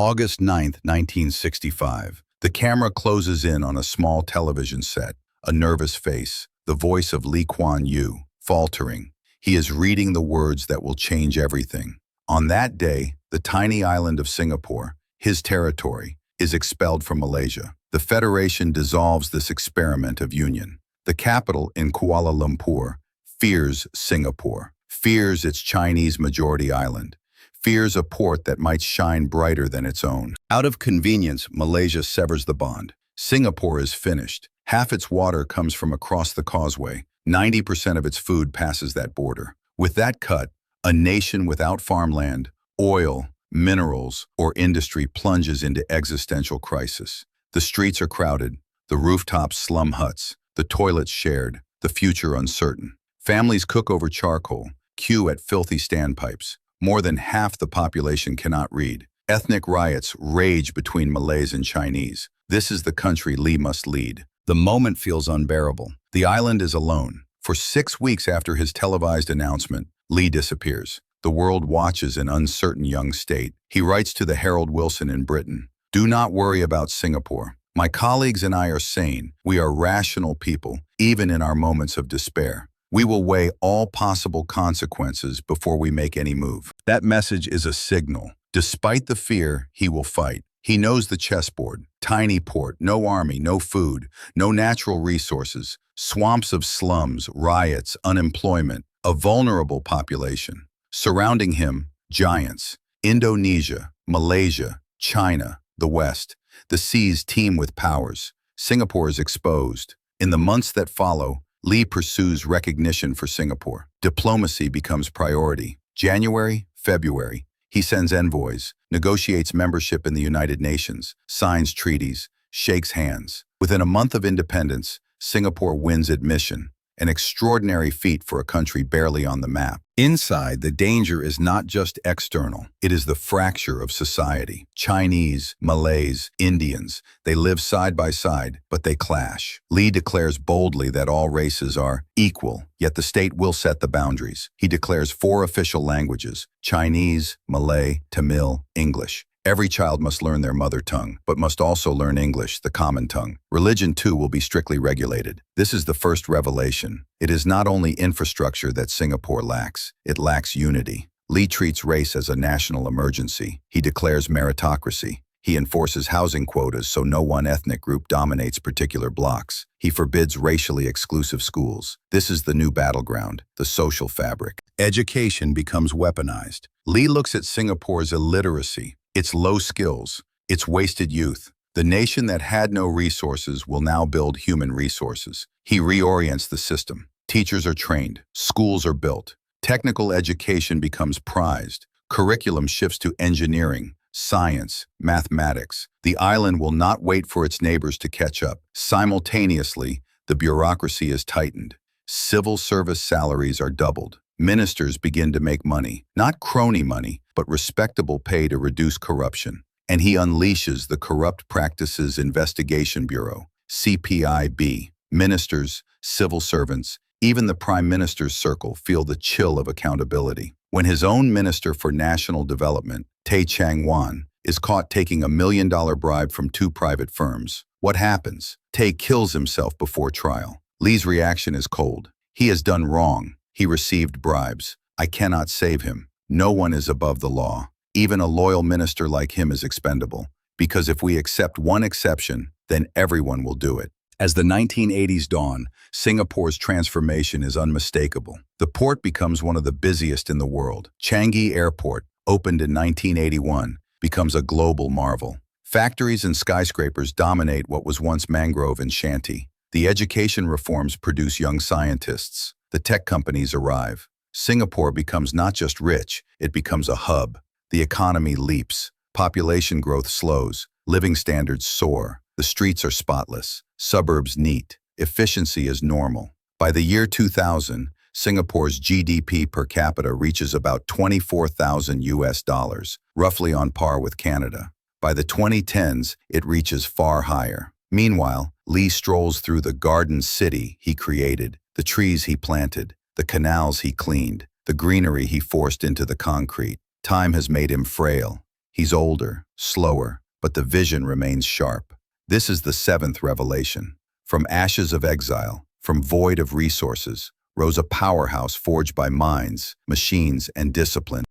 August 9th, 1965. The camera closes in on a small television set, a nervous face, the voice of Kuan Yew, faltering. He is reading the words that will change everything. On that day, the tiny island of Singapore, his territory, is expelled from Malaysia. The Federation dissolves this experiment of union. The capital in Kuala Lumpur fears Singapore, fears its Chinese-majority island, fears a port that might shine brighter than its own. Out of convenience, Malaysia severs the bond. Singapore is finished. Half its water comes from across the causeway. 90% of its food passes that border. With that cut, a nation without farmland, oil, minerals, or industry plunges into existential crisis. The streets are crowded, the rooftops slum huts, the toilets shared, the future uncertain. Families cook over charcoal, queue at filthy standpipes. More than half the population cannot read. Ethnic riots rage between Malays and Chinese. This is the country Lee must lead. The moment feels unbearable. The island is alone. For 6 weeks after his televised announcement, Lee disappears. The world watches an uncertain young state. He writes to the Harold Wilson in Britain, "Do not worry about Singapore. My colleagues and I are sane. We are rational people, even in our moments of despair. We will weigh all possible consequences before we make any move." That message is a signal. Despite the fear, he will fight. He knows the chessboard. Tiny port, no army, no food, no natural resources, swamps of slums, riots, unemployment, a vulnerable population. Surrounding him, giants. Indonesia, Malaysia, China, the West. The seas teem with powers. Singapore is exposed. In the months that follow, Lee pursues recognition for Singapore. Diplomacy becomes priority. January, February, he sends envoys, negotiates membership in the United Nations, signs treaties, shakes hands. Within a month of independence, Singapore wins admission, an extraordinary feat for a country barely on the map. Inside, the danger is not just external. It is the fracture of society. Chinese, Malays, Indians, they live side by side, but they clash. Lee declares boldly that all races are equal, yet the state will set the boundaries. He declares 4 official languages: Chinese, Malay, Tamil, English. Every child must learn their mother tongue, but must also learn English, the common tongue. Religion, too, will be strictly regulated. This is the first revelation. It is not only infrastructure that Singapore lacks, it lacks unity. Lee treats race as a national emergency. He declares meritocracy. He enforces housing quotas so no one ethnic group dominates particular blocks. He forbids racially exclusive schools. This is the new battleground, the social fabric. Education becomes weaponized. Lee looks at Singapore's illiteracy, its low skills, its wasted youth. The nation that had no resources will now build human resources. He reorients the system. Teachers are trained. Schools are built. Technical education becomes prized. Curriculum shifts to engineering, science, mathematics. The island will not wait for its neighbors to catch up. Simultaneously, the bureaucracy is tightened. Civil service salaries are doubled. Ministers begin to make money, not crony money, but respectable pay to reduce corruption. And he unleashes the Corrupt Practices Investigation Bureau, CPIB. Ministers, civil servants, even the Prime Minister's circle feel the chill of accountability. When his own Minister for National Development, Tay Chang-wan, is caught taking $1 million bribe from 2 private firms, what happens? Tay kills himself before trial. Lee's reaction is cold. He has done wrong. He received bribes. I cannot save him. No one is above the law. Even a loyal minister like him is expendable, because if we accept one exception, then everyone will do it. As the 1980s dawn, Singapore's transformation is unmistakable. The port becomes one of the busiest in the world. Changi Airport, opened in 1981, becomes a global marvel. Factories and skyscrapers dominate what was once mangrove and shanty. The education reforms produce young scientists. The tech companies arrive. Singapore becomes not just rich, it becomes a hub. The economy leaps. Population growth slows. Living standards soar. The streets are spotless. Suburbs neat. Efficiency is normal. By the year 2000, Singapore's GDP per capita reaches about $24,000, roughly on par with Canada. By the 2010s, it reaches far higher. Meanwhile, Lee strolls through the garden city he created, the trees he planted, the canals he cleaned, the greenery he forced into the concrete. Time has made him frail. He's older, slower, but the vision remains sharp. This is the seventh revelation. From ashes of exile, from void of resources, rose a powerhouse forged by minds, machines, and discipline.